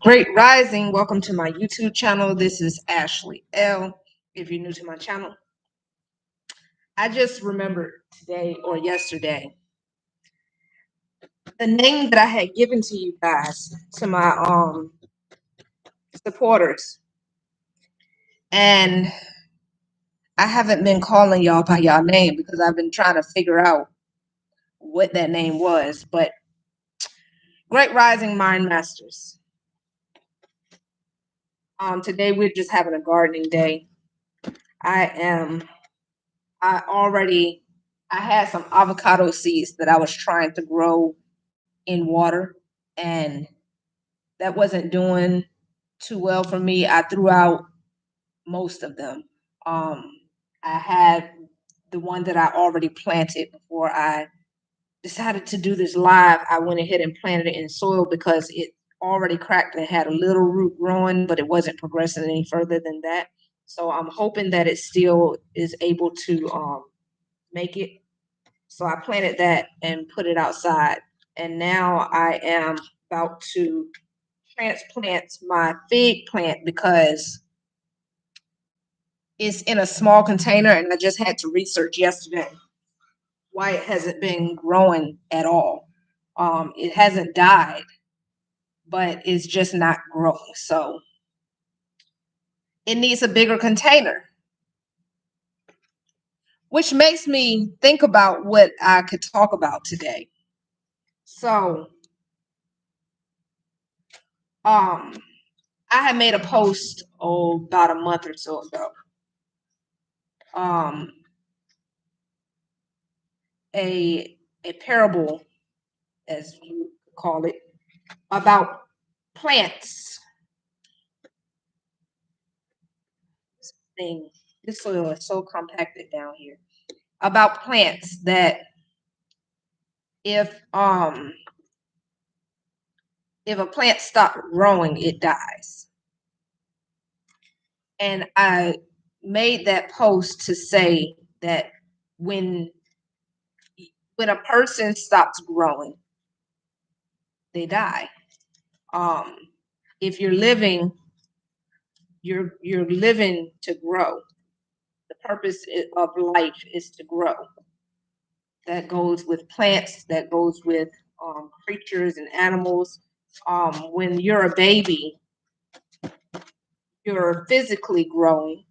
Great Rising. Welcome to my YouTube channel. This is Ashley L. If you're new to my channel, I just remembered today or yesterday the name that I had given to you guys, to my supporters, and I haven't been calling y'all by y'all name because I've been trying to figure out what that name was. But Great Rising Mind Masters. Today we're just having a gardening day. I had some avocado seeds that I was trying to grow in water, and that wasn't doing too well for me. I threw out most of them. I had the one that I already planted before I decided to do this live. I went ahead and planted it in soil because it already cracked and had a little root growing, but it wasn't progressing any further than that. So I'm hoping that it still is able to make it. So I planted that and put it outside. And now I am about to transplant my fig plant because it's in a small container, and I just had to research yesterday why it hasn't been growing at all. It hasn't died, but it's just not growing. So it needs a bigger container, which makes me think about what I could talk about today. So I had made a post about a month or so ago. A parable, as you call it, about plants. This soil is so compacted down here. About plants that if a plant stops growing, it dies. And I made that post to say that when a person stops growing, they die. If you're living, you're living to grow. The purpose of life is to grow. That goes with plants, that goes with creatures and animals. When you're a baby, you're physically growing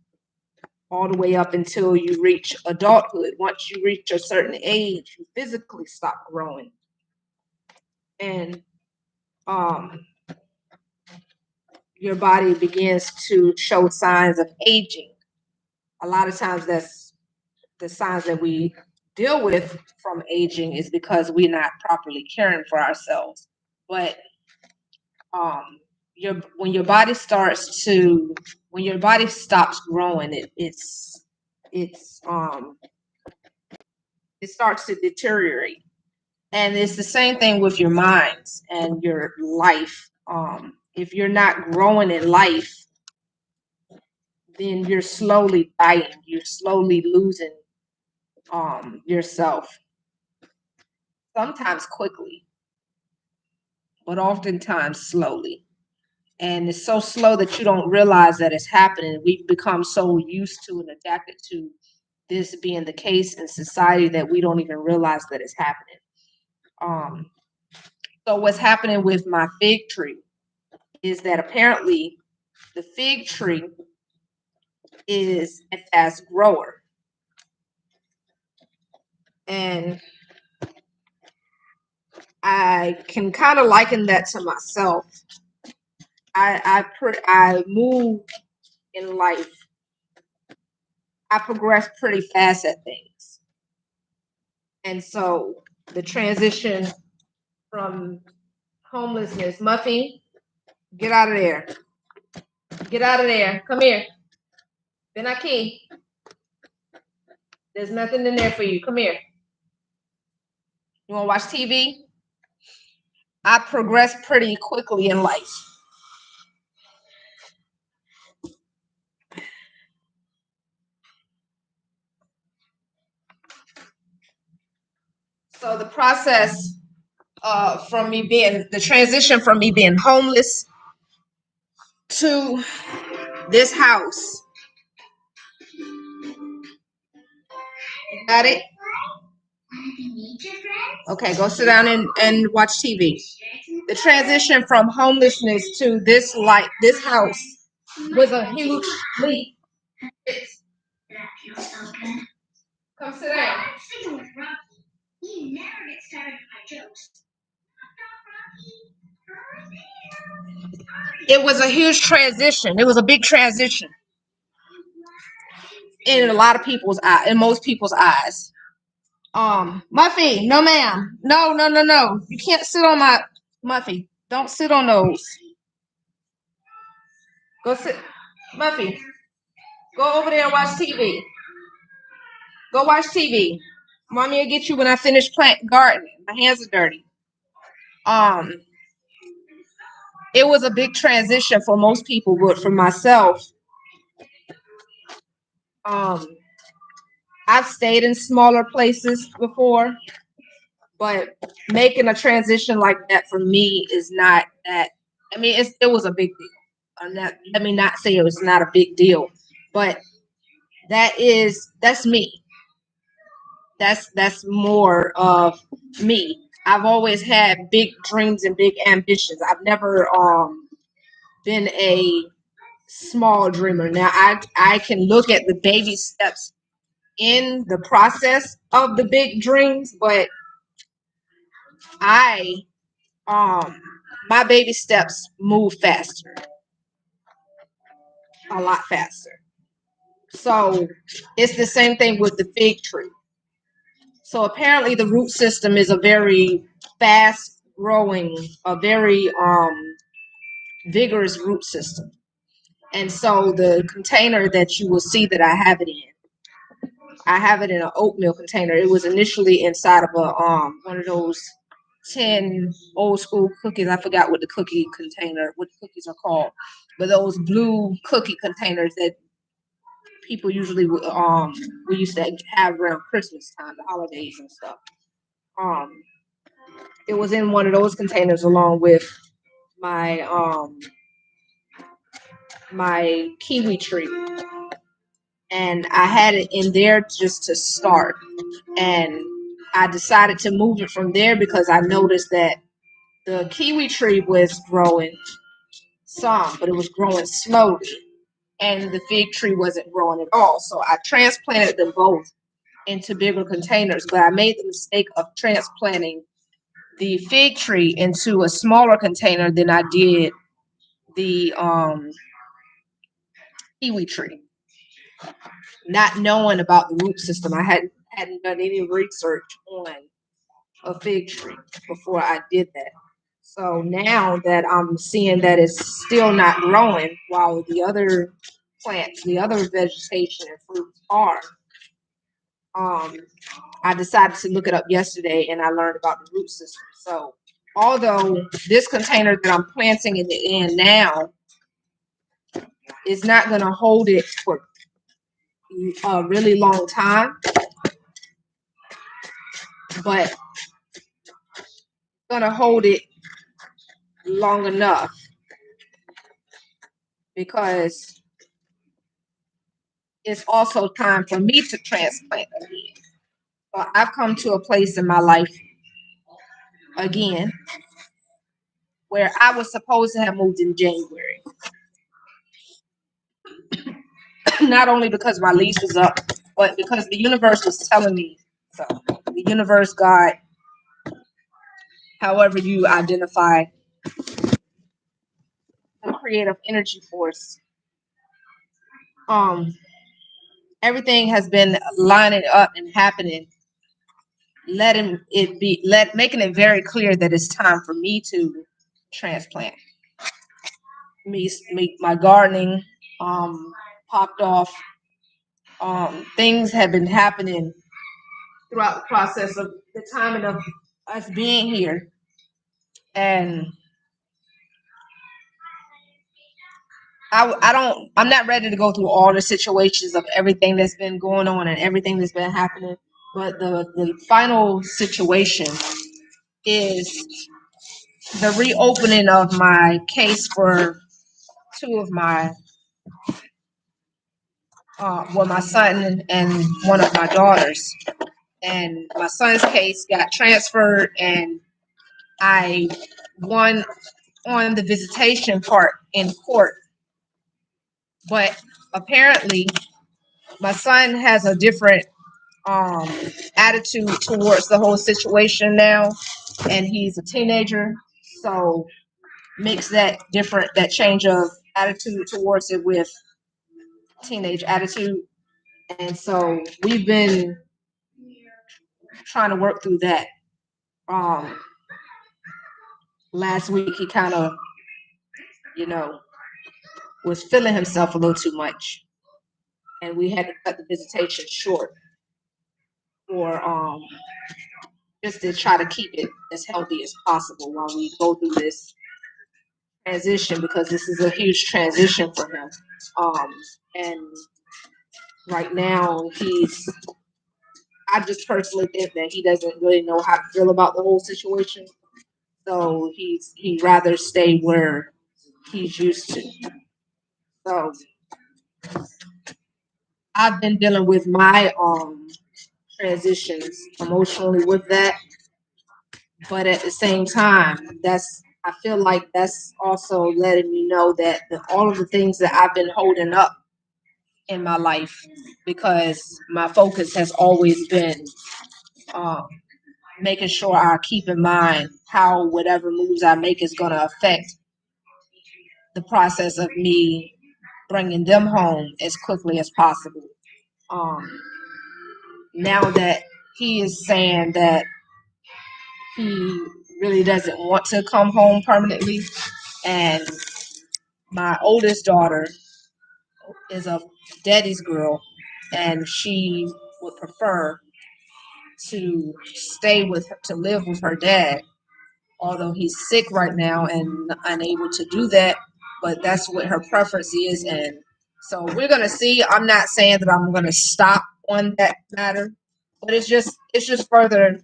all the way up until you reach adulthood. Once you reach a certain age, you physically stop growing. And your body begins to show signs of aging. A lot of times that's the signs that we deal with from aging is because we're not properly caring for ourselves. But when your body stops growing, it starts to deteriorate. And it's the same thing with your minds and your life. If you're not growing in life, then you're slowly dying. You're slowly losing yourself. Sometimes quickly, but oftentimes slowly. And it's so slow that you don't realize that it's happening. We've become so used to and adapted to this being the case in society that we don't even realize that it's happening. So what's happening with my fig tree is that apparently the fig tree is a fast grower. And I can kind of liken that to myself. I move in life. I progress pretty fast at things. And so the transition from homelessness, Muffy, get out of there. Get out of there. Come here. Benaki. There's nothing in there for you. Come here. You want to watch TV? I progress pretty quickly in life. So the process the transition from me being homeless to this house. Got it? Okay, go sit down and watch TV. The transition from homelessness to this house was a huge leap. Come sit down. It was a huge transition. It was a big transition in a lot of people's eyes, in most people's eyes. Muffy, no ma'am. No, no, no, no. You can't sit on my Muffy. Don't sit on those. Go sit. Muffy, go over there and watch TV. Go watch TV. Mommy will get you when I finish gardening. My hands are dirty. It was a big transition for most people, but for myself, I've stayed in smaller places before, but making a transition like that for me is not that. I mean, it was a big deal. Let me not say it was not a big deal, but that's me. That's more of me. I've always had big dreams and big ambitions. I've never been a small dreamer. Now I can look at the baby steps in the process of the big dreams, but my baby steps move faster, a lot faster. So it's the same thing with the fig tree. So apparently the root system is a very fast growing, a very vigorous root system. And so the container that you will see that I have it in an oatmeal container. It was initially inside of a one of those 10 old school cookies. I forgot what the cookies are called, but those blue cookie containers that people usually we used to have around Christmas time, the holidays and stuff. It was in one of those containers along with my my kiwi tree, and I had it in there just to start, and I decided to move it from there because I noticed that the kiwi tree was growing some, but it was growing slowly, and the fig tree wasn't growing at all. So I transplanted them both into bigger containers, but I made the mistake of transplanting the fig tree into a smaller container than I did the kiwi tree, not knowing about the root system. I hadn't done any research on a fig tree before I did that. So now that I'm seeing that it's still not growing while the other plants, the other vegetation and fruits are, I decided to look it up yesterday and I learned about the root system. So although this container that I'm planting it in now is not going to hold it for a really long time, but going to hold it long enough because it's also time for me to transplant again. So I've come to a place in my life again where I was supposed to have moved in January. Not only because my lease was up, but because the universe was telling me so. The universe, God, however you identify the creative energy force, everything has been lining up and happening, making it very clear that it's time for me to transplant. My gardening popped off. Things have been happening throughout the process of the timing of us being here, and I'm not ready to go through all the situations of everything that's been going on and everything that's been happening, but the final situation is the reopening of my case for two of my my son and one of my daughters. And my son's case got transferred, and I won on the visitation part in court. But apparently, my son has a different um, attitude towards the whole situation now, and he's a teenager, so makes that different, that change of attitude towards it with teenage attitude. And so we've been trying to work through that. Um, Last week he kind of, you know, was feeling himself a little too much, and we had to cut the visitation short for just to try to keep it as healthy as possible while we go through this transition, because this is a huge transition for him. And right now I just personally think that he doesn't really know how to feel about the whole situation. So he'd rather stay where he's used to. So I've been dealing with my transitions emotionally with that, but at the same time, I feel like that's also letting me know that all of the things that I've been holding up in my life, because my focus has always been um, making sure I keep in mind how whatever moves I make is going to affect the process of me bringing them home as quickly as possible. Um, Now that he is saying that he really doesn't want to come home permanently, and my oldest daughter is a daddy's girl, and she would prefer to to live with her dad, although he's sick right now and unable to do that, but that's what her preference is. And so we're going to see. I'm not saying that I'm going to stop on that matter, but it's just further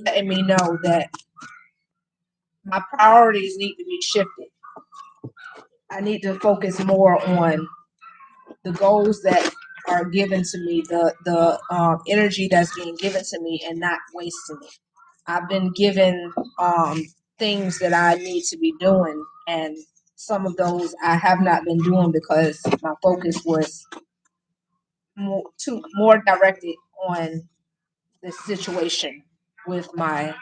letting me know that my priorities need to be shifted. I need to focus more on the goals that are given to me, the energy that's being given to me, and not wasting it. I've been given things that I need to be doing, and some of those I have not been doing because my focus was more directed on the situation with my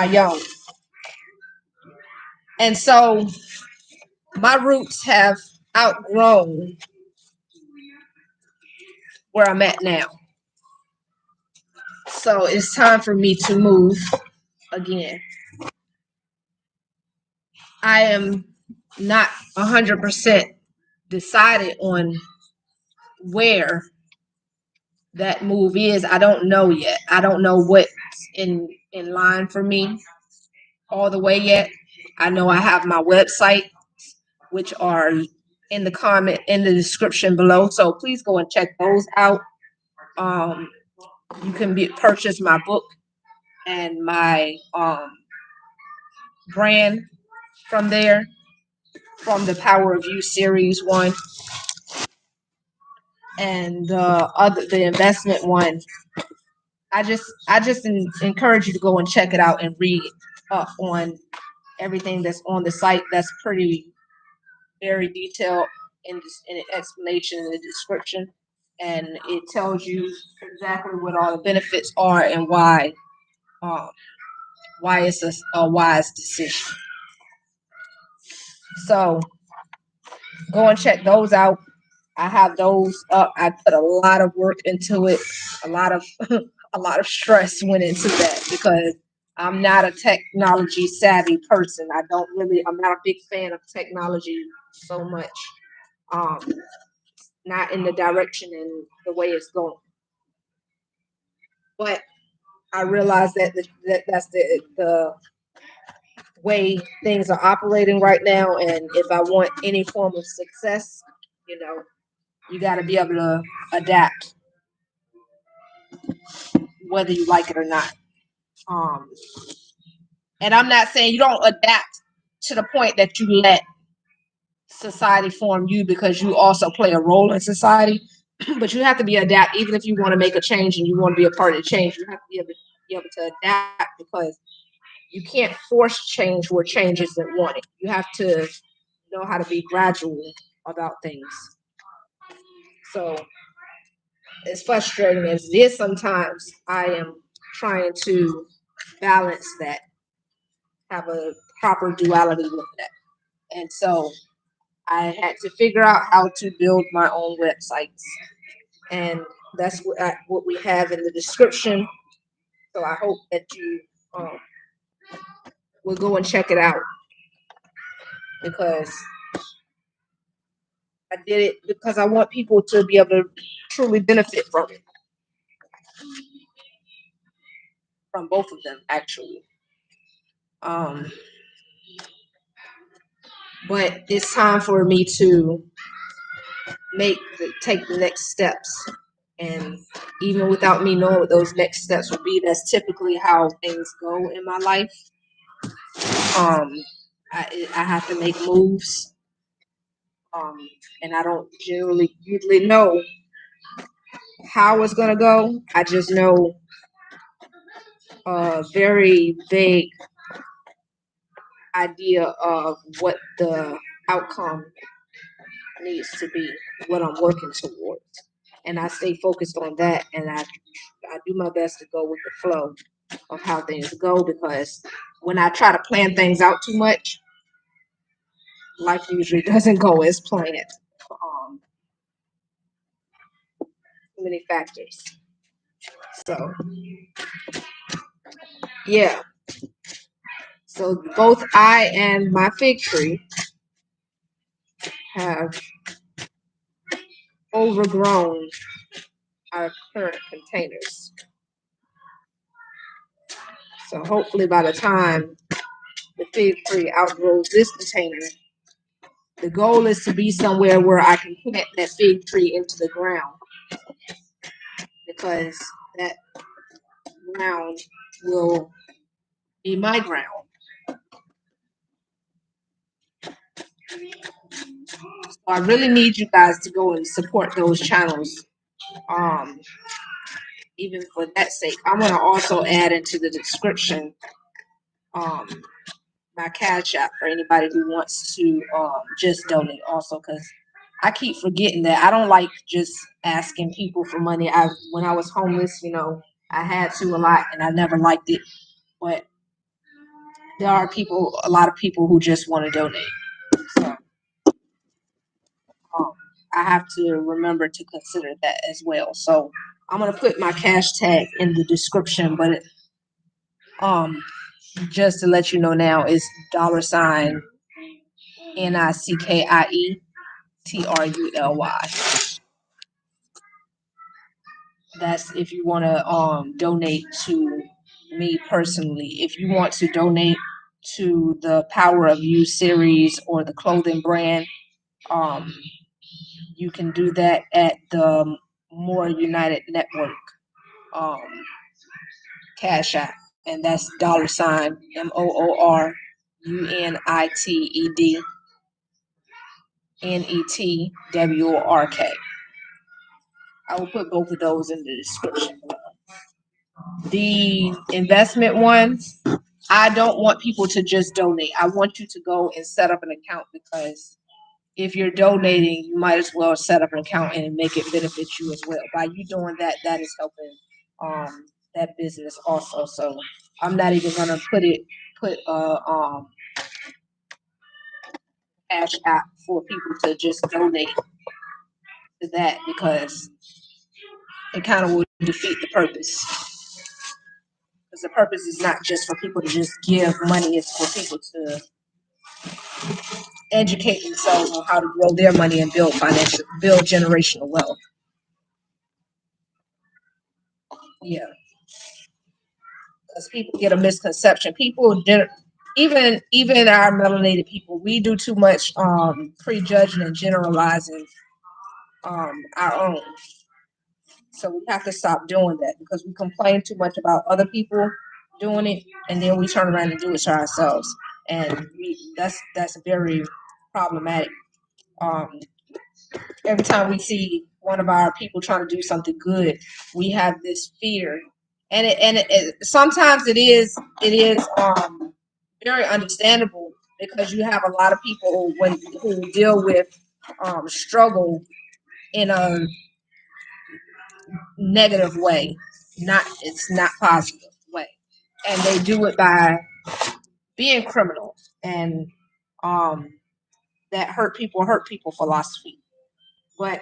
young. And so my roots have outgrown where I'm at now. So it's time for me to move again. I am not 100% decided on where that move is. I don't know yet. I don't know what's in line for me all the way yet. I know I have my website, which are in the description below. So please go and check those out. You can purchase my book and my brand from there, from the Power of You series one, and the investment one. I just encourage you to go and check it out and read up on everything that's on the site. That's pretty very detailed in an explanation in the description, and it tells you exactly what all the benefits are and why it's a wise decision. So go and check those out. I have those up. I put a lot of work into it. A lot of a lot of stress went into that because I'm not a technology savvy person. I'm not a big fan of technology so much. Um, Not in the direction and the way it's going. But I realize that's the way things are operating right now. And if I want any form of success, you got to be able to adapt, whether you like it or not. Um, and I'm not saying you don't adapt to the point that you let society form you because you also play a role in society. But you have to be adapt. Even if you want to make a change and you want to be a part of the change, you have to be able to adapt, because you can't force change where change isn't wanted. You have to know how to be gradual about things. So as frustrating as it is sometimes, I am trying to balance that, have a proper duality with that. And so I had to figure out how to build my own websites. And that's what we have in the description. So I hope that you will go and check it out, because I did it because I want people to be able to truly benefit from it, from both of them, actually. Um, but it's time for me to take the next steps. And even without me knowing what those next steps would be, that's typically how things go in my life. I have to make moves, and I don't usually know how it's gonna go. I just know a very vague idea of what the outcome needs to be, what I'm working towards, and I stay focused on that, and I do my best to go with the flow of how things go, because when I try to plan things out too much, life usually doesn't go as planned. Too many factors. So yeah. So both I and my fig tree have overgrown our current containers. So hopefully by the time the fig tree outgrows this container, the goal is to be somewhere where I can plant that fig tree into the ground, because that ground will be my ground. So I really need you guys to go and support those channels. Um, Even for that sake, I'm gonna also add into the description um my cash app for anybody who wants to just donate also, because I keep forgetting that I don't like just asking people for money. When I was homeless, I had to a lot and I never liked it. But there are a lot of people who just want to donate. So um, I have to remember to consider that as well. So I'm gonna put my cash tag in the description, but just to let you know now, it's $ NICKIE That's if you want to donate to me personally. If you want to donate to the Power of You series or the clothing brand, um, you can do that at the More United Network um, Cash App, and that's $MOORUNITEDNETWORK. I will put both of those in the description below. The investment ones, I don't want people to just donate. I want you to go and set up an account, because if you're donating, you might as well set up an account and make it benefit you as well. By you doing that, that is helping that business also. So I'm not even gonna put cash app for people to just donate to that, because it kind of would defeat the purpose. Because the purpose is not just for people to just give money, it's for people to educate themselves on how to grow their money and build generational wealth. Yeah. Because people get a misconception. Even our melanated people, we do too much prejudging and generalizing our own. So we have to stop doing that, because we complain too much about other people doing it, and then we turn around and do it to ourselves, and that's very problematic. Every time we see one of our people trying to do something good, we have this fear, and sometimes it is very understandable because you have a lot of people who deal with struggle in a negative way, it's not positive way, and they do it by being criminal and um, that hurt people philosophy, but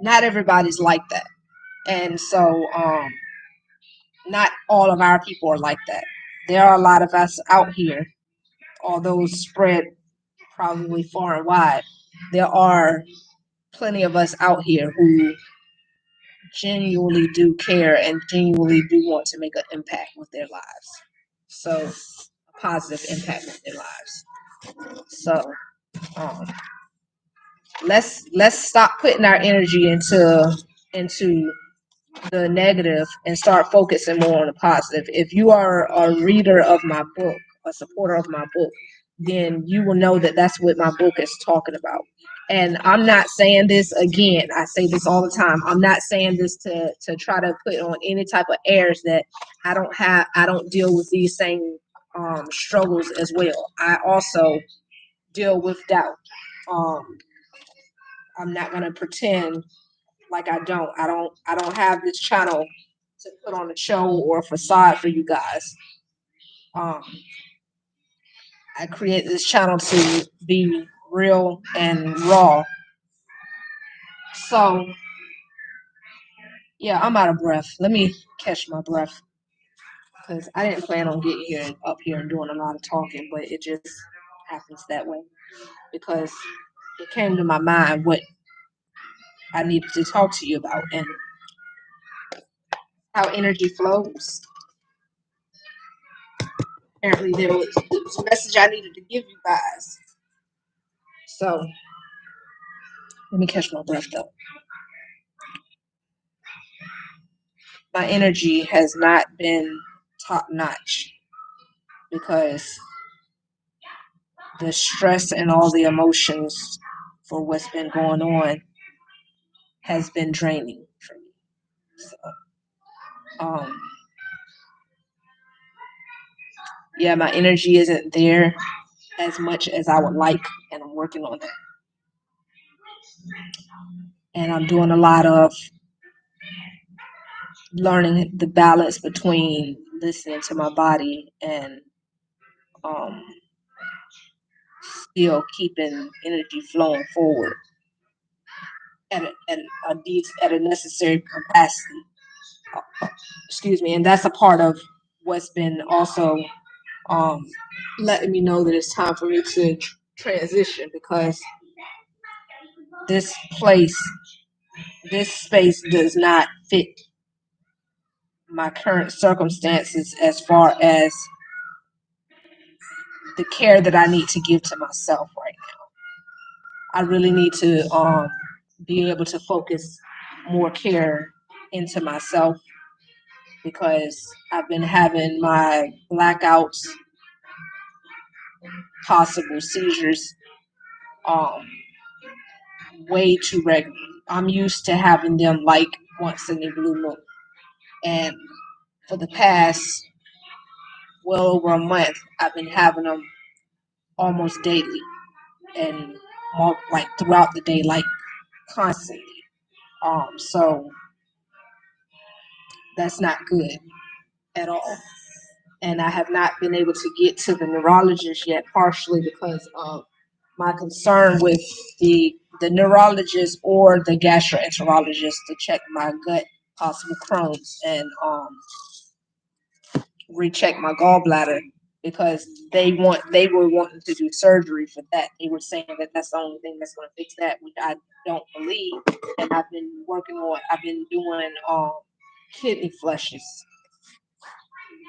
not everybody's like that. And so not all of our people are like that. There are a lot of us out here, although spread probably far and wide. There are plenty of us out here who genuinely do care and genuinely do want to make an impact with their lives. So a positive impact with their lives. So um, let's stop putting our energy into the negative and start focusing more on the positive. If you are a reader of my book, a supporter of my book, then you will know that that's what my book is talking about. And I'm not saying this again, I say this all the time. I'm not saying this to try to put on any type of airs that I don't deal with these same struggles as well. I also deal with doubt. Um, I'm not gonna pretend like I don't have this channel to put on a show or a facade for you guys. Um, I created this channel to be real and raw. So yeah, I'm out of breath. Let me catch my breath because I didn't plan on getting here and up here and doing a lot of talking, but it just happens that way because it came to my mind what I needed to talk to you about and how energy flows. Apparently, there was a message I needed to give you guys. So let me catch my breath though. My energy has not been top notch because the stress and all the emotions for what's been going on has been draining for me. So, um, yeah, my energy isn't there as much as I would like, and I'm working on that. And I'm doing a lot of learning the balance between listening to my body and um, still keeping energy flowing forward at a necessary capacity. Excuse me, and that's a part of what's been also um, letting me know that it's time for me to transition because this place, this space does not fit my current circumstances as far as the care that I need to give to myself right now. I really need to be able to focus more care into myself because I've been having my blackouts, possible seizures, um, way too regular. I'm used to having them like once in a blue moon. And for the past well over a month, I've been having them almost daily and more, like throughout the day, like constantly. So that's not good at all. And I have not been able to get to the neurologist yet, partially because of my concern with the neurologist or the gastroenterologist to check my gut, possible Crohn's, and recheck my gallbladder because they were wanting to do surgery for that. They were saying that that's the only thing that's going to fix that, which I don't believe. And I've been doing kidney flushes,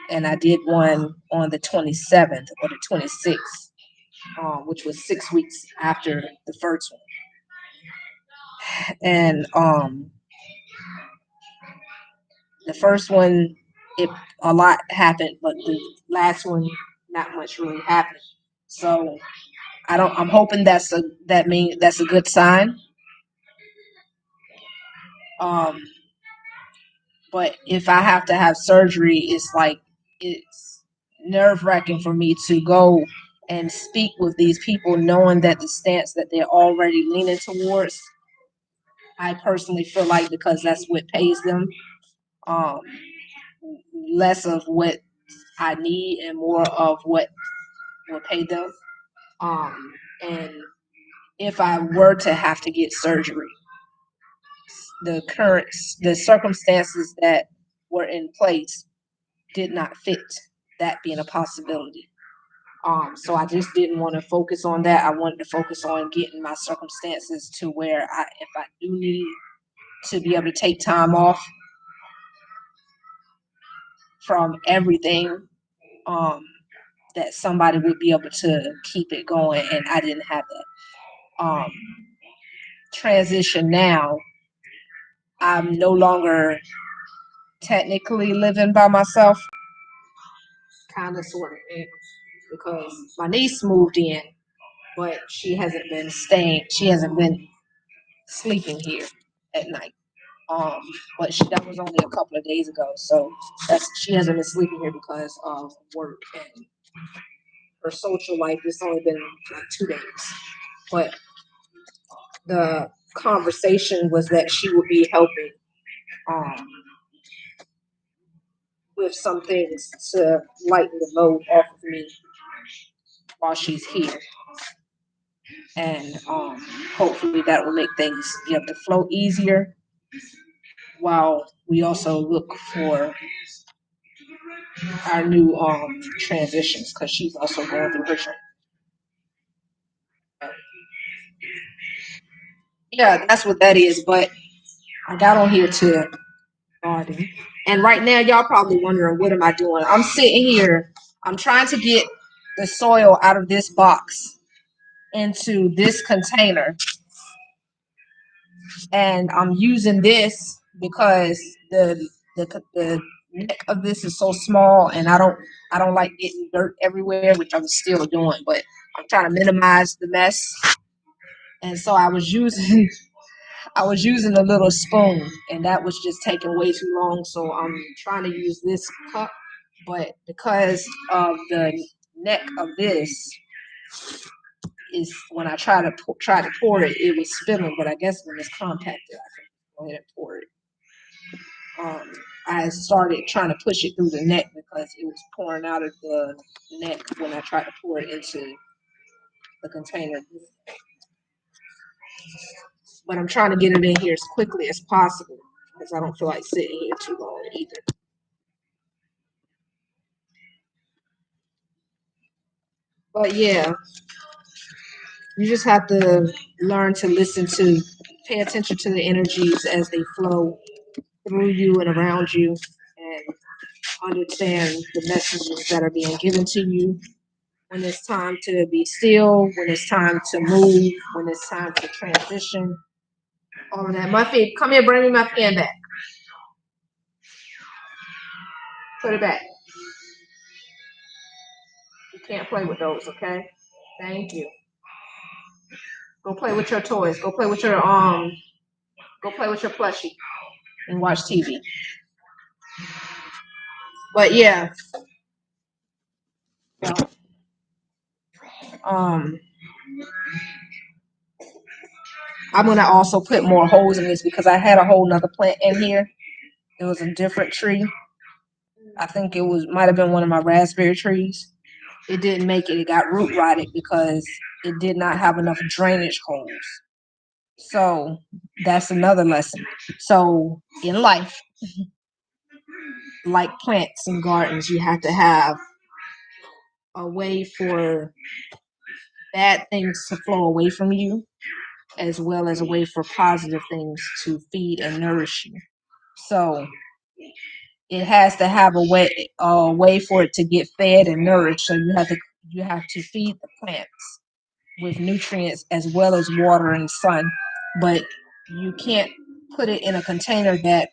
and I did one on the 27th or the 26th, which was 6 weeks after the first one. And the first one, a lot happened, but the last one, not much really happened. So I'm hoping that's a good sign. But if I have to have surgery, it's nerve wracking for me to go and speak with these people, knowing that the stance that they're already leaning towards, I personally feel like, because that's what pays them, um, less of what I need and more of what will pay them. And if I were to have to get surgery, the circumstances that were in place did not fit that being a possibility. So I just didn't want to focus on that. I wanted to focus on getting my circumstances to where if I do need to be able to take time off from everything, that somebody would be able to keep it going, and I didn't have that. Transition now, I'm no longer technically living by myself, kind of, sort of, because my niece moved in, but she hasn't been sleeping here at night. But that was only a couple of days ago, so she hasn't been sleeping here because of work, and her social life has only been like 2 days. But the conversation was that she would be helping um, with some things to lighten the load off of me while she's here. And hopefully that will make things be able to flow easier, while we also look for our new transitions, because she's also going through her transition. Yeah, that's what that is. But I got on here to garden, and right now y'all probably wondering, what am I doing? I'm sitting here. I'm trying to get the soil out of this box into this container, and I'm using this because the neck of this is so small, and I don't like getting dirt everywhere, which I'm still doing, but I'm trying to minimize the mess. And so I was using a little spoon, and that was just taking way too long. So I'm trying to use this cup, but because of the neck of this, is when I try to pour it, it was spilling. But I guess when it's compacted, I can go ahead and pour it. I started trying to push it through the neck because it was pouring out of the neck when I tried to pour it into the container. But I'm trying to get it in here as quickly as possible because I don't feel like sitting here too long either. But yeah, you just have to learn to pay attention to the energies as they flow through you and around you, and understand the messages that are being given to you, when it's time to be still, when it's time to move, when it's time to transition, all of that. Muffy, come here, bring me my pen back. Put it back. You can't play with those, okay? Thank you. Go play with your toys. Go play with your plushie and watch TV. But yeah. Um I'm gonna also put more holes in this because I had a whole nother plant in here. It was a different tree. I think might have been one of my raspberry trees. It didn't make it. It got root rotted because it did not have enough drainage holes. So that's another lesson. So in life, like plants and gardens, you have to have a way for bad things to flow away from you, as well as a way for positive things to feed and nourish you. So it has to have a way for it to get fed and nourished. So you have to feed the plants with nutrients as well as water and sun. But you can't put it in a container that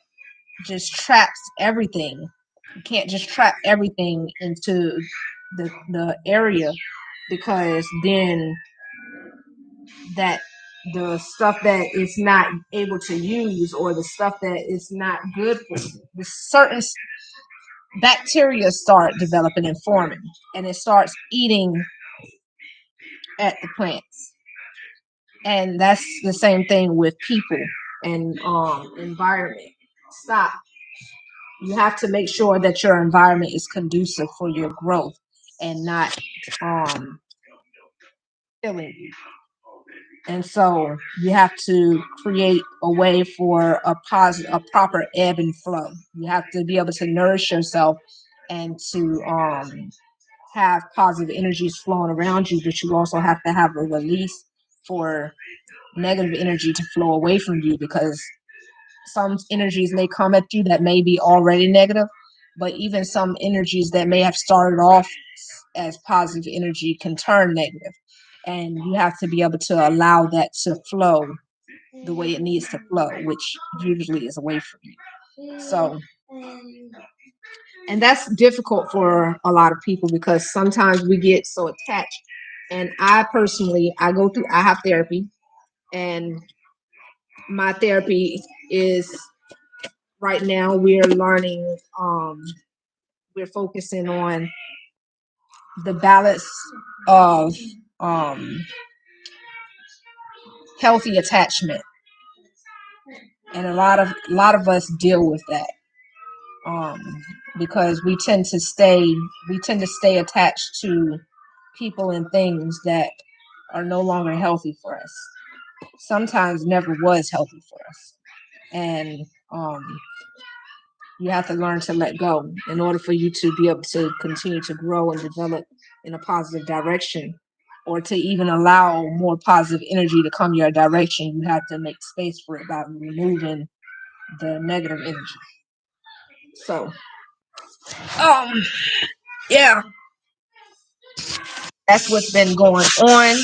just traps everything. You can't just trap everything into the area, because then that the stuff that is not able to use, or the stuff that is not good for you, the certain bacteria start developing and forming, and it starts eating at the plants. And that's the same thing with people and environment. Stop. You have to make sure that your environment is conducive for your growth and not um killing you. And so you have to create a way for a proper ebb and flow. You have to be able to nourish yourself and to have positive energies flowing around you, but you also have to have a release for negative energy to flow away from you, because some energies may come at you that may be already negative, but even some energies that may have started off as positive energy can turn negative. And you have to be able to allow that to flow the way it needs to flow, which usually is away from you. So, and that's difficult for a lot of people because sometimes we get so attached. And I personally, I have therapy, and my therapy is right now we're learning, we're focusing on the balance of um, healthy attachment, and a lot of us deal with that, um, because we tend to stay attached to people and things that are no longer healthy for us. Sometimes never was healthy for us, and you have to learn to let go in order for you to be able to continue to grow and develop in a positive direction, or to even allow more positive energy to come your direction. You have to make space for it by removing the negative energy. So, um, yeah, that's what's been going on.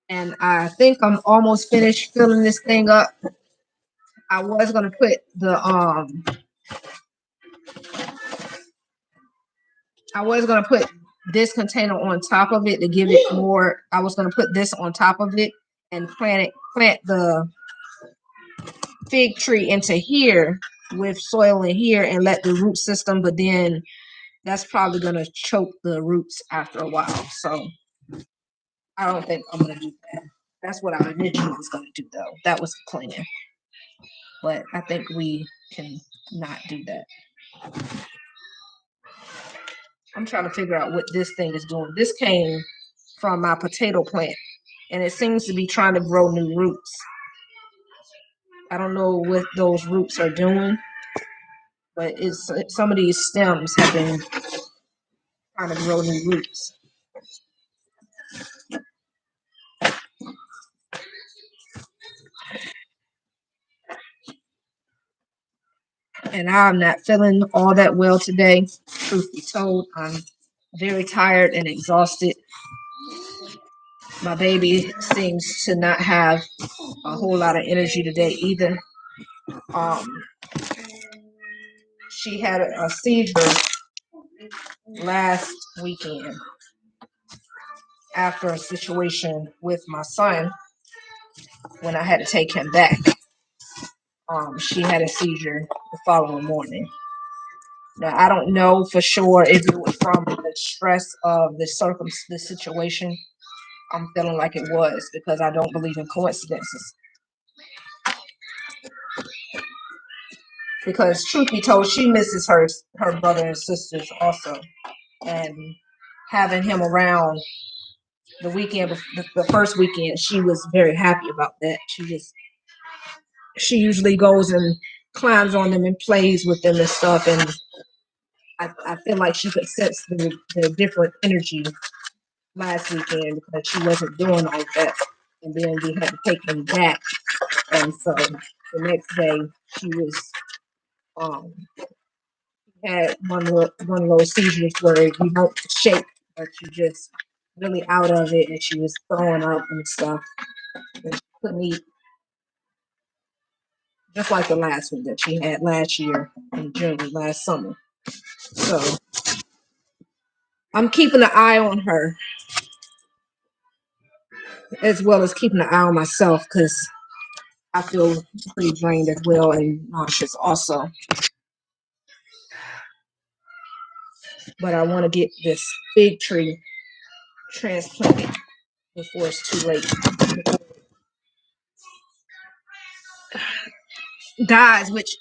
And I think I'm almost finished filling this thing up. I was gonna put this container on top of it to give it more. I was gonna put this on top of it and plant the fig tree into here with soil in here and let the root system, but then that's probably gonna choke the roots after a while. So I don't think I'm gonna do that. That's what I originally was gonna do though. That was the plan. But I think we can not do that. I'm trying to figure out what this thing is doing. This came from my potato plant, and it seems to be trying to grow new roots. I don't know what those roots are doing, but some of these stems have been trying to grow new roots. And I'm not feeling all that well today. Truth be told, I'm very tired and exhausted. My baby seems to not have a whole lot of energy today either. Um, she had a seizure last weekend after a situation with my son when I had to take him back. She had a seizure the following morning. Now I don't know for sure if it was from the stress of the situation. I'm feeling like it was, because I don't believe in coincidences. Because truth be told, she misses her brother and sisters also, and having him around the weekend, the first weekend, she was very happy about that. She usually goes and climbs on them and plays with them and stuff, and I feel like she could sense the different energy last weekend because she wasn't doing all that. And then we had to take them back. And so the next day she was um had one of those seizures where you don't shake, but you just really out of it, and she was throwing up and stuff. And she couldn't eat, just like the last one that she had last year in June, last summer. So I'm keeping an eye on her. as well as keeping an eye on myself because I feel pretty drained as well and nauseous also. But I want to get this fig tree transplanted before it's too late. Dies, which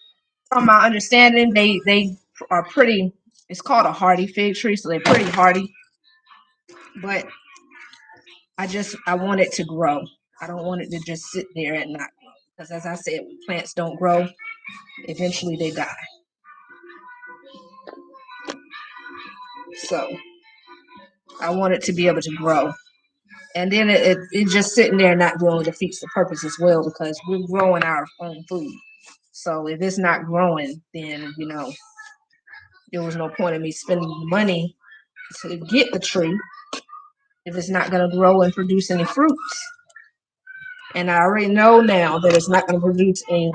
from my understanding, they are pretty. It's called a hardy fig tree, so they're pretty hardy. But I want it to grow. I don't want it to just sit there and not grow. Because as I said, when plants don't grow, eventually they die. So I want it to be able to grow. And then it just sitting there not growing defeats the purpose as well, because we're growing our own food. So if it's not growing, then there was no point in me spending money to get the tree if it's not going to grow and produce any fruits. And I already know now that it's not going to produce any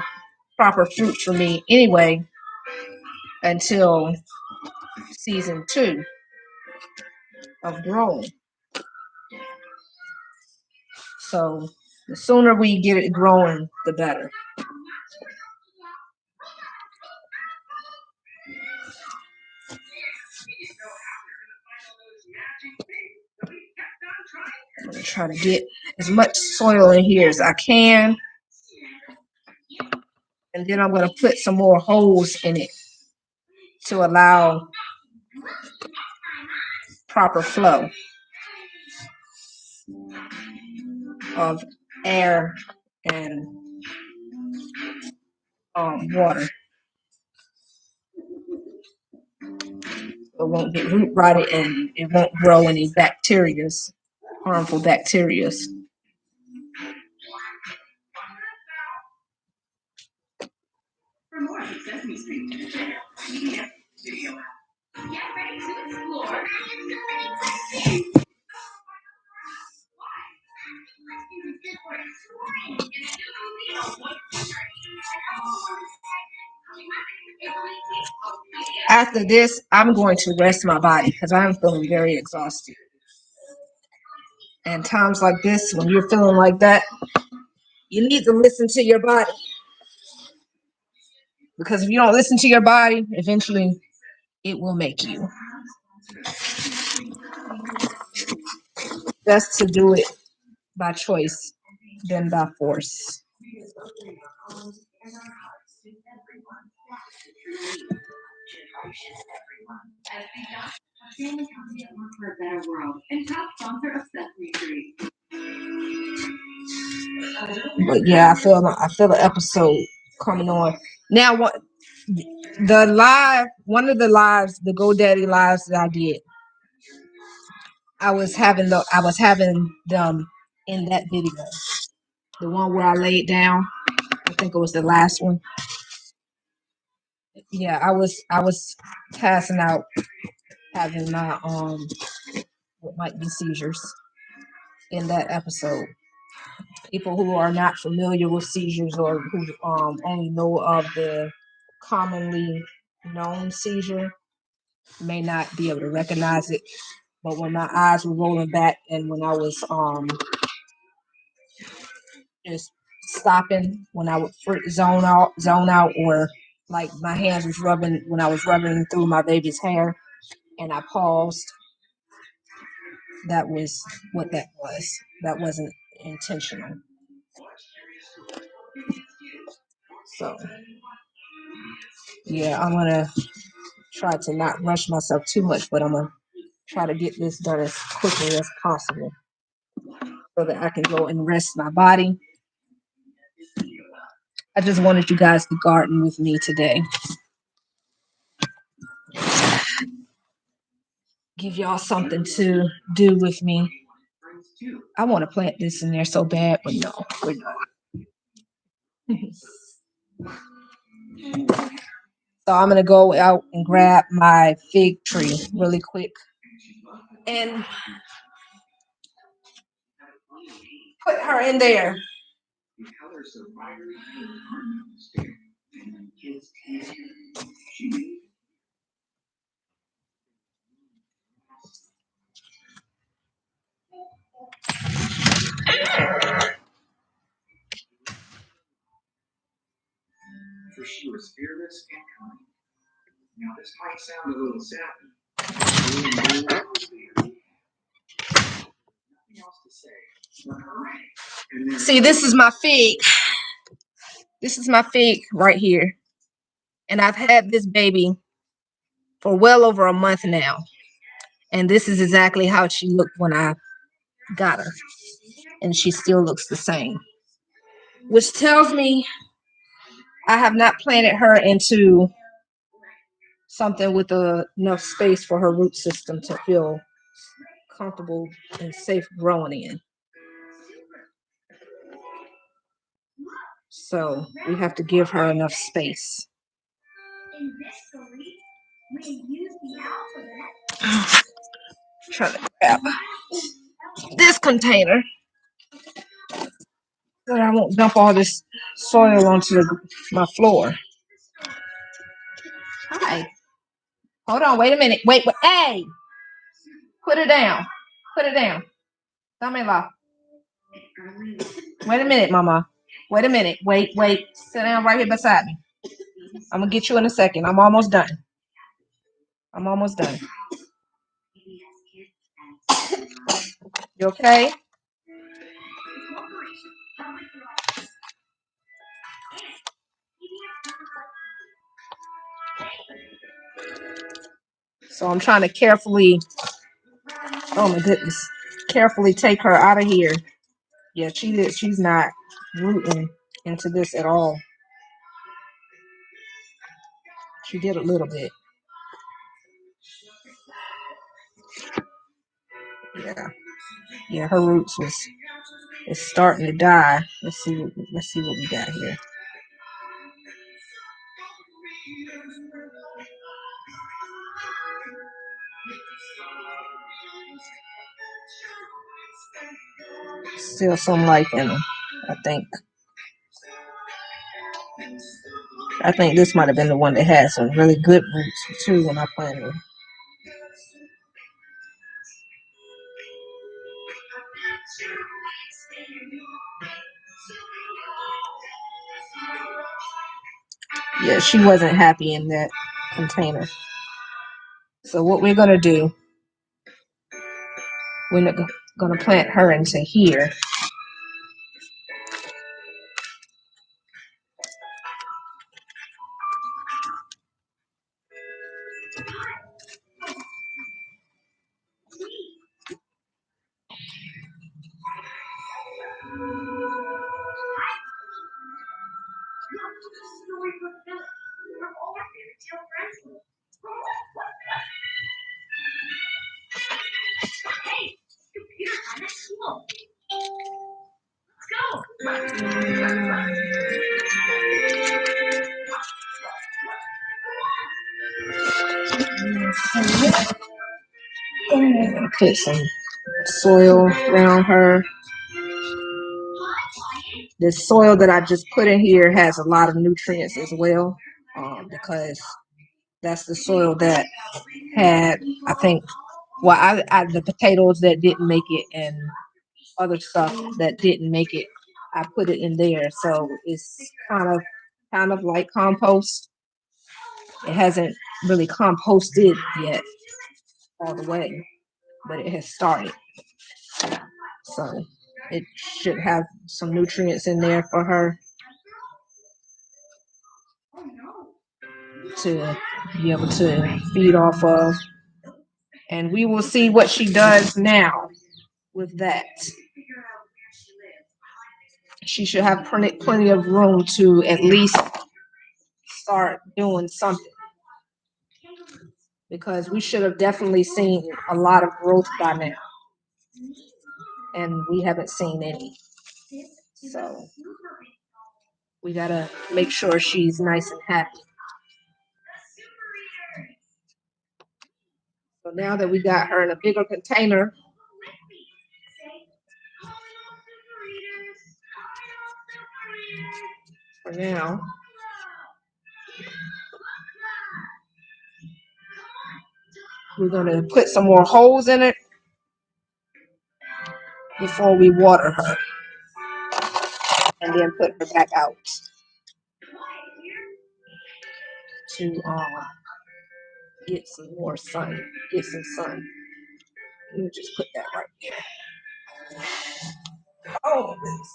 proper fruit for me anyway until season 2 of growing. So the sooner we get it growing, the better. I'm going to try to get as much soil in here as I can. And then I'm going to put some more holes in it to allow proper flow of air and water. It won't get root rotted and it won't grow any bacterias, harmful bacterias. For more on Sesame Street, CBS Studio app. Get ready to explore. After this, I'm going to rest my body because I'm feeling very exhausted. And times like this, when you're feeling like that, you need to listen to your body. Because if you don't listen to your body, eventually it will make you. Best to do it by choice than by force. For a better world and top sponsor of Sesame Street. But yeah, I feel the episode coming on now. One of the lives, the GoDaddy lives that I did, I was having them in that video, the one where I laid down. I think it was the last one. Yeah, I was passing out, having my what might be seizures in that episode. People who are not familiar with seizures or who only know of the commonly known seizure may not be able to recognize it. But when my eyes were rolling back and when I was just stopping, when I would zone out, or like my hands was rubbing when I was rubbing through my baby's hair and I paused, that was what that was. That wasn't intentional. So yeah, I'm gonna try to not rush myself too much, but I'm gonna try to get this done as quickly as possible so that I can go and rest my body. I just wanted you guys to garden with me today. Give y'all something to do with me. I want to plant this in there so bad, but no, we're not. So I'm going to go out and grab my fig tree really quick and put her in there. was fearless and kind. Now, this might sound a little sappy. Nothing else to say. But hooray. See, this is my fig. This is my fig right here. And I've had this baby for well over a month now. And this is exactly how she looked when I got her. And she still looks the same. Which tells me I have not planted her into something with enough space for her root system to feel comfortable and safe growing in. So we have to give her enough space. Trying to grab this container so that I won't dump all this soil onto my floor. Hi. Hold on. Wait a minute. Wait. Hey. Put it down. Put it down. Dame-la. Wait a minute, Mama. Wait a minute. Wait. Sit down right here beside me. I'm going to get you in a second. I'm almost done. You okay? So I'm trying to carefully, oh my goodness, carefully take her out of here. Yeah, she's not rooting into this at all. She did a little bit. Yeah, her roots is starting to die. Let's see what we got here. Still some life in them, I think. I think this might have been the one that had some really good roots too when I planted her. Yeah, she wasn't happy in that container. So what we're gonna do, we're gonna plant her into here. Put some soil around her. The soil that I just put in here has a lot of nutrients as well, because that's the soil that had, I think, well, I the potatoes that didn't make it and other stuff that didn't make it, I put it in there. So it's kind of like compost. It hasn't really composted yet all the way, but it has started. So it should have some nutrients in there for her to be able to feed off of. And we will see what she does now with that. She should have plenty of room to at least start doing something, because we should have definitely seen a lot of growth by now, and we haven't seen any. So we gotta make sure she's nice and happy. So now that we got her in a bigger container, for now, we're gonna put some more holes in it before we water her, and then put her back out. to get some more sun, get some sun. Let me just put that right there. Oh, this.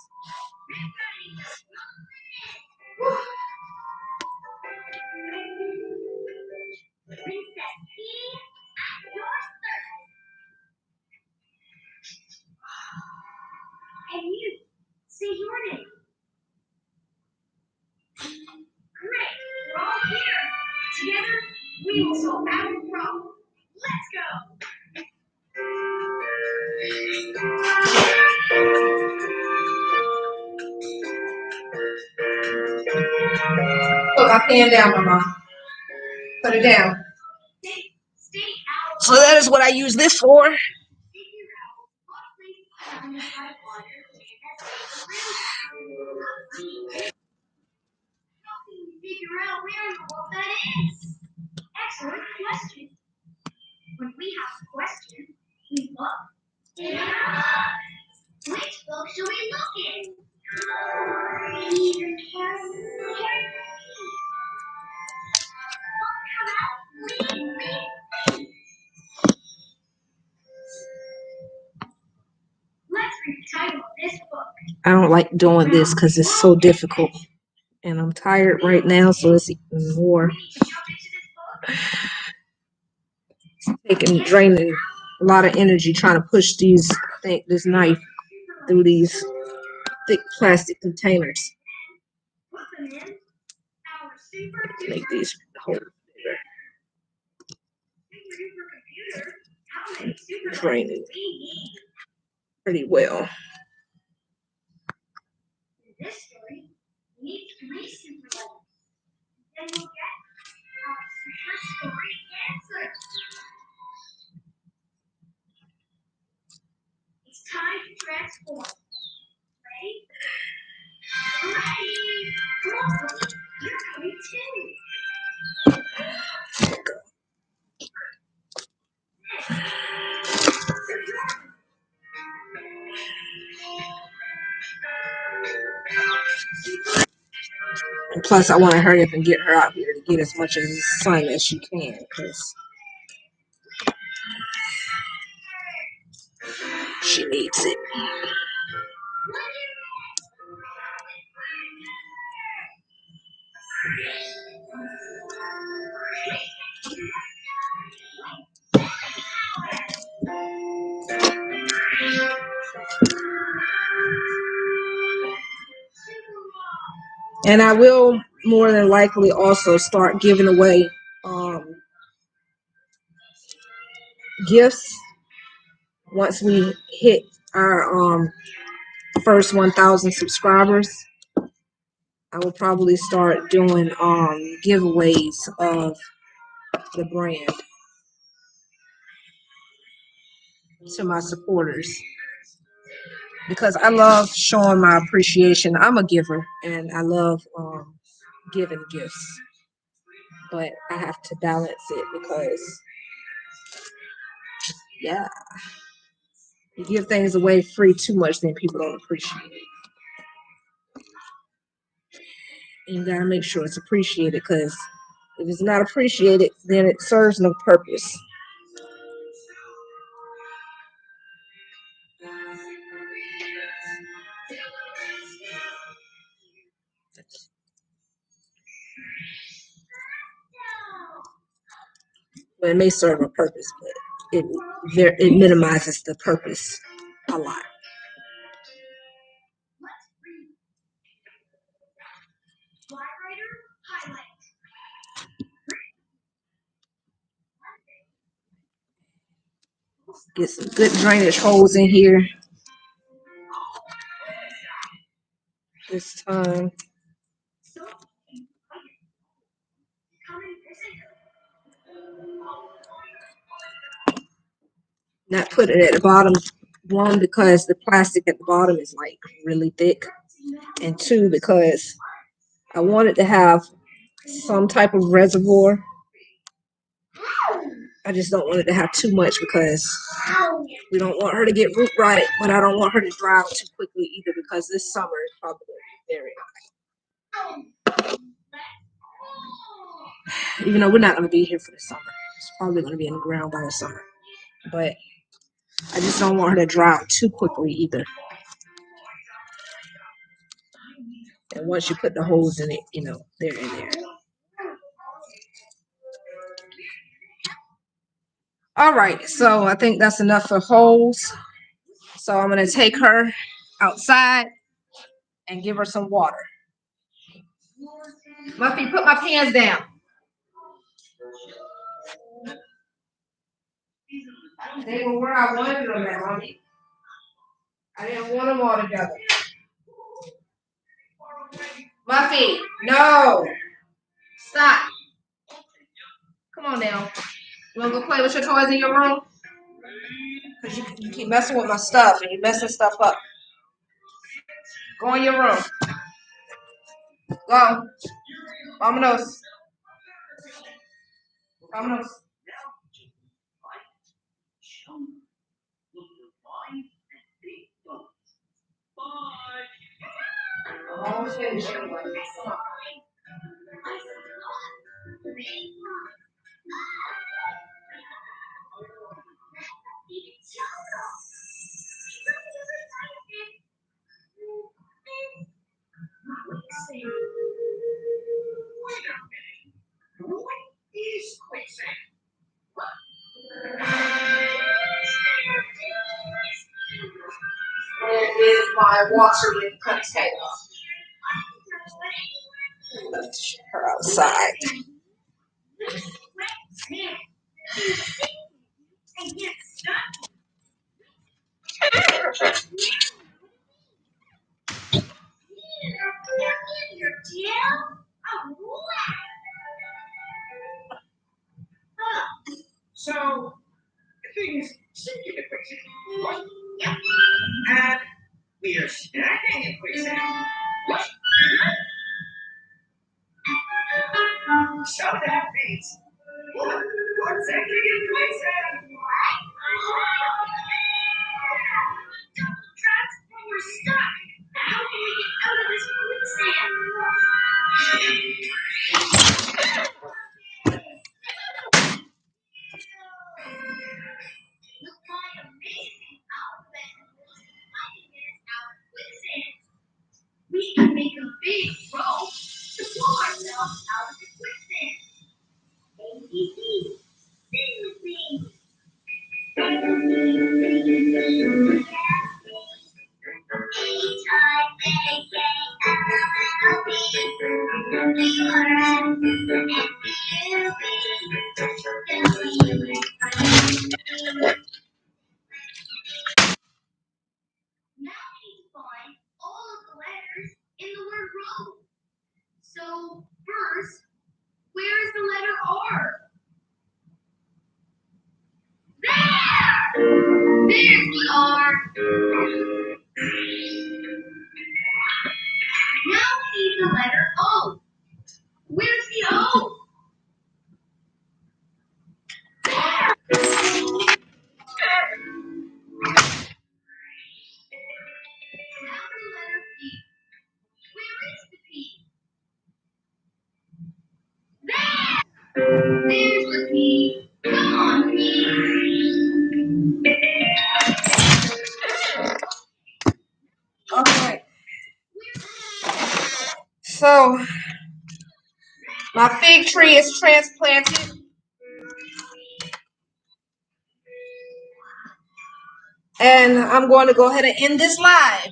And you, say your name. Great, we're all here. Together, we will solve our problem. Let's go. Put my pen down, Mama. Put it down. Stay out. So that is what I use this for. Figure out what place on the hot water helping you figure out where in the world that is. Excellent question. When we have a question, we look. Yeah. Which book should we look in? Either carefully. Come out. Read. Let's read the title of this book. I don't like doing this because it's so difficult. And I'm tired right now, so it's even more. We need to jump into this book. Taking, draining a lot of energy trying to push this knife through these thick plastic containers. Put them in our super Make these hold computer. How many super draining we need? pretty well. In this story, we need 3 super letters. Then we'll get our super story answer. It's time to transform. Ready? Ready! Come on, Willie. You're coming too. And plus, I want to hurry up and get her out here to get as much of the sun as she can, because she needs it. And I will more than likely also start giving away gifts once we hit our first 1,000 subscribers. I will probably start doing giveaways of the brand to my supporters, because I love showing my appreciation. I'm a giver and I love giving gifts, but I have to balance it because, yeah, you give things away free too much, then people don't appreciate it. You gotta make sure it's appreciated, because if it's not appreciated, then it serves no purpose. But it may serve a purpose, but it minimizes the purpose a lot. Let's read. Flywriter highlight. Get some good drainage holes in here this time. So, come and visit her. Not put it at the bottom, one, because the plastic at the bottom is like really thick, and two, because I wanted to have some type of reservoir. I just don't want it to have too much, because we don't want her to get root rotted, but I don't want her to dry out too quickly either, because this summer is probably going to be very hot. Even though we're not going to be here for the summer. It's probably going to be in the ground by the summer. But I just don't want her to dry out too quickly either. And once you put the holes in it, you know, they're in there. All right, so I think that's enough for holes. So I'm going to take her outside and give her some water. Muffy, put my pans down. They were where I wanted them at, Mommy. I didn't want them all together. Muffy, no. Stop. Come on now. You want to go play with your toys in your room? Because you keep messing with my stuff and you're messing stuff up. Go in your room. Go. Vámonos. Vámonos. Almost finished anyway. Come on. What is quicksand? Where is my watering container? Let's check her outside. So, things sink into quicksand. What? Yep. And we are stacking in quicksand. What? So that means we're sinking in quicksand. We're stuck. How can we get out of this quicksand? Look my amazing outfit. We can make a big rope to pull ourselves out of the quicksand. ABC, sing with me. Now we need to find all of the letters in the word road. So first, where is the letter R? There! There's the R. Now we need the letter O. Where's the O? There! Now the letter P. Where is the P? There! There's the P. Come on, P. Okay. So my fig tree is transplanted. And I'm going to go ahead and end this live.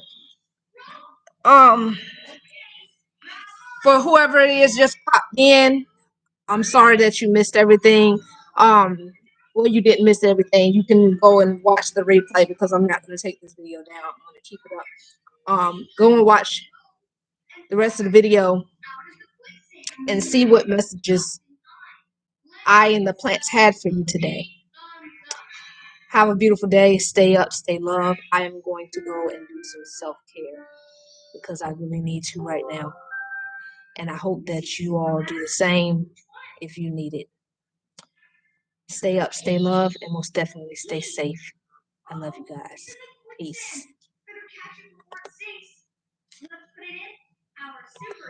For whoever it is just popped in, I'm sorry that you missed everything. Well, you didn't miss everything. You can go and watch the replay because I'm not going to take this video down. I'm going to keep it up. Go and watch the rest of the video and see what messages I and the plants had for you today. Have a beautiful day. Stay up, stay loved. I am going to go and do some self-care because I really need to right now. And I hope that you all do the same if you need it. Stay up, stay loved, and most definitely stay safe. I love you guys. Peace. Let's put it in our super